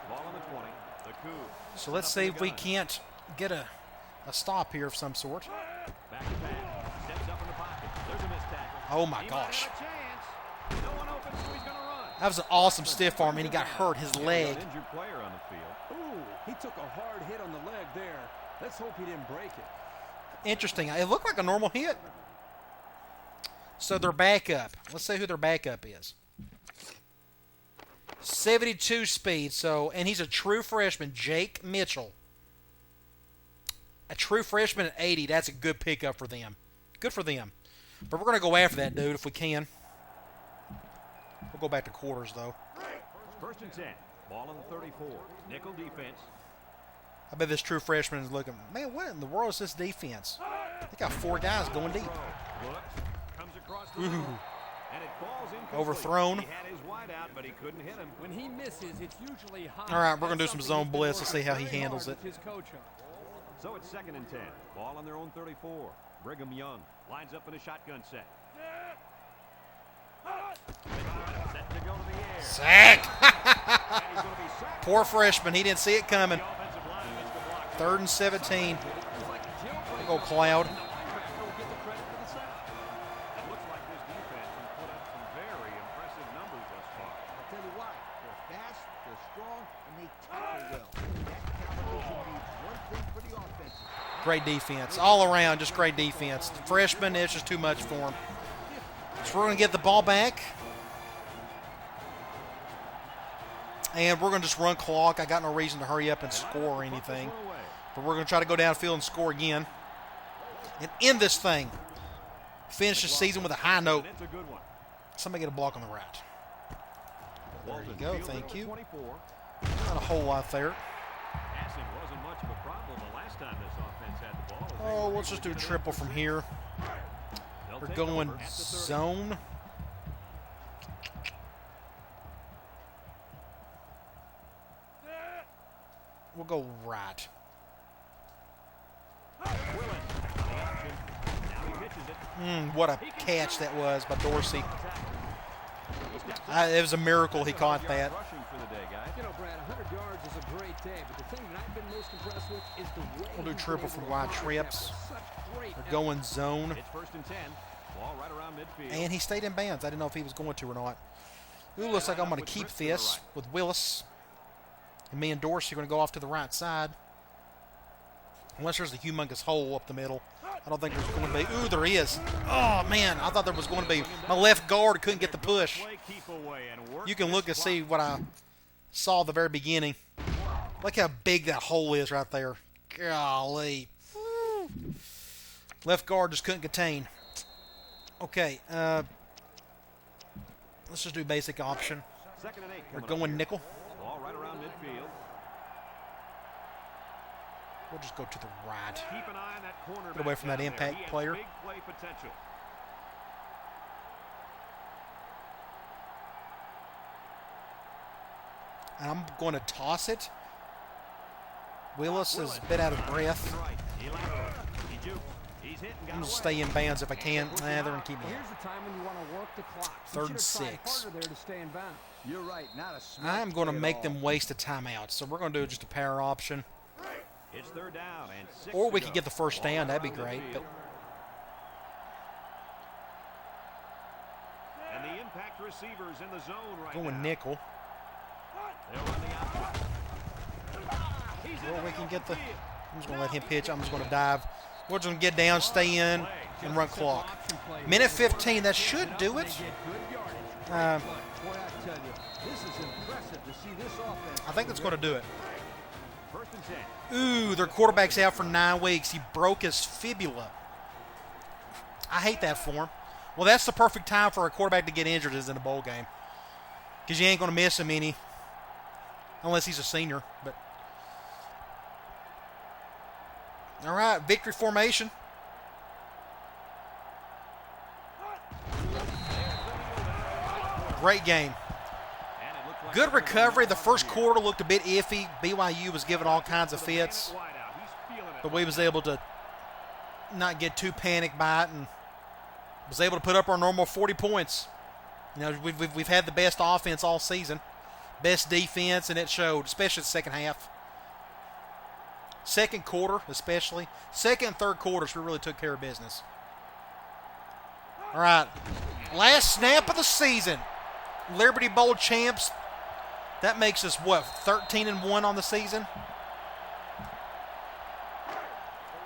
ball on the 20. The coup. So let's see if we can't get a stop here of some sort. Back to pass. Steps up in the pocket. There's a missed tackle. Oh my gosh. No one open, so he's going to run. That was an awesome stiff arm, and he got hurt, his leg. Injured player on the field. Ooh, he took a hard hit on the leg there. Let's hope he didn't break it. Interesting. It looked like a normal hit. So their backup. Let's see who their backup is. 72 speed. So, and he's a true freshman, Jake Mitchell. A true freshman at 80. That's a good pickup for them. Good for them. But we're going to go after that dude if we can. We'll go back to quarters though. 1st and 10. Ball on the 34. Nickel defense. I bet this true freshman is looking, man, what in the world is this defense? They got 4 guys going deep. Ooh. And it falls overthrown. He had his wide out, but he couldn't hit him. When he misses, it's usually high. All right, we're going to do some zone blitz to see how he handles it. So it's 2nd and 10. Ball on their own 34. Brigham Young lines up in a shotgun set. Set to go to the air. Sack! Poor freshman. He didn't see it coming. 3rd and 17. We'll go Cloud. Great defense. All around, just great defense. The freshman, it's just too much for him. So we're going to get the ball back. And we're going to just run clock. I got no reason to hurry up and score or anything. But we're going to try to go downfield and score again. And end this thing. Finish the season with a high note. Somebody get a block on the right. There you go. Thank you. Not a whole lot there. Oh, let's just do triple from here. We're going zone. We'll go right. What a catch that was by Dorsey. It was a miracle he caught that. You know, Brad, 100 yards is a great day, but the thing that I've been most impressed with is the way We'll do triple from wide trips. They're going zone. It's 1st and 10. Ball right around midfield. And he stayed in bounds. I didn't know if he was going to or not. Ooh, looks like I'm going to keep this with Willis. And me and Dorsey are going to go off to the right side. Unless there's a humongous hole up the middle. I don't think there's going to be. Ooh, there is. Oh, man. I thought there was going to be. My left guard couldn't get the push. You can look and see what I saw at the very beginning. Look how big that hole is right there. Golly. Woo. Left guard just couldn't contain. Okay. Let's just do basic option. We're going nickel. Ball right around midfield. We'll just go to the right. Keep an eye on that corner. Get away from that impact player. Big play potential. And I'm going to toss it. Willis is a bit out of breath. I'm going to stay in bounds if I can. They're going to keep me. Here's the time when you want to work the clock. 3rd and 6. Harder there to stay in bounds. You're right. Not a smart I'm going to play at make all. them waste a timeout. So we're going to do just a power option. It's 3rd down and 6 Or we to could go. get the first down. That'd be great. But And the impact receivers in the zone right going now. nickel. They'll run the outside. Or we can get the. I'm just going to let him pitch. I'm just going to dive. We're just going to get down, stay in, and run clock. Minute 15. That should do it. Boy, I tell you, this is impressive to see this offense. I think that's going to do it. 1st and 10. Ooh, their quarterback's out for 9 weeks. He broke his fibula. I hate that for him. Well, that's the perfect time for a quarterback to get injured is in a bowl game. Because you ain't going to miss him any. Unless he's a senior. But all right, victory formation. Great game. Good recovery. The first quarter looked a bit iffy. BYU was giving all kinds of fits. But we was able to not get too panicked by it and was able to put up our normal 40 points. You know, we've had the best offense all season. Best defense, and it showed, especially the second half. Second quarter, especially. Second and third quarters, we really took care of business. All right. Last snap of the season. Liberty Bowl champs. That makes us, what, 13-1 on the season?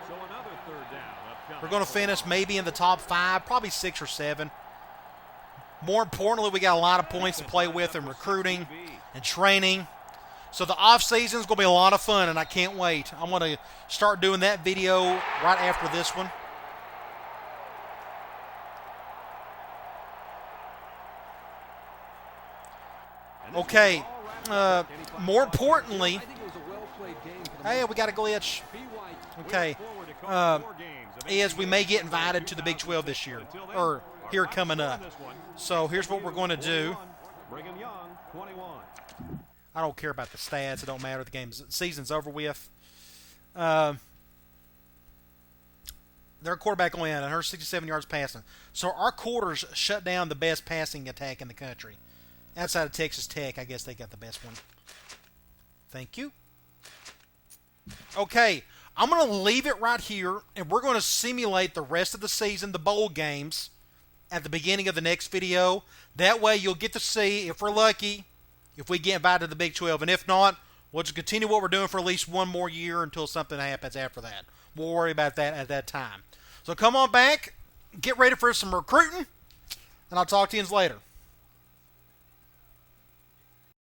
So another 3rd down upcoming. We're going to finish maybe in the top 5, probably 6 or 7. More importantly, we got a lot of points to play with in recruiting and training. So the offseason is going to be a lot of fun, and I can't wait. I'm going to start doing that video right after this one. Okay. More importantly, hey, we got a glitch. Okay. Is we may get invited to the Big 12 this year, or here coming up. So here's what we're going to do. I don't care about the stats. It don't matter. The season's over with. Their quarterback only had 167 yards passing. So our quarters shut down the best passing attack in the country. Outside of Texas Tech, I guess they got the best one. Thank you. Okay, I'm going to leave it right here, and we're going to simulate the rest of the season, the bowl games, at the beginning of the next video. That way you'll get to see, if we're lucky, if we get invited to the Big 12. And if not, we'll just continue what we're doing for at least one more year until something happens after that. We'll worry about that at that time. So come on back, get ready for some recruiting, and I'll talk to you later.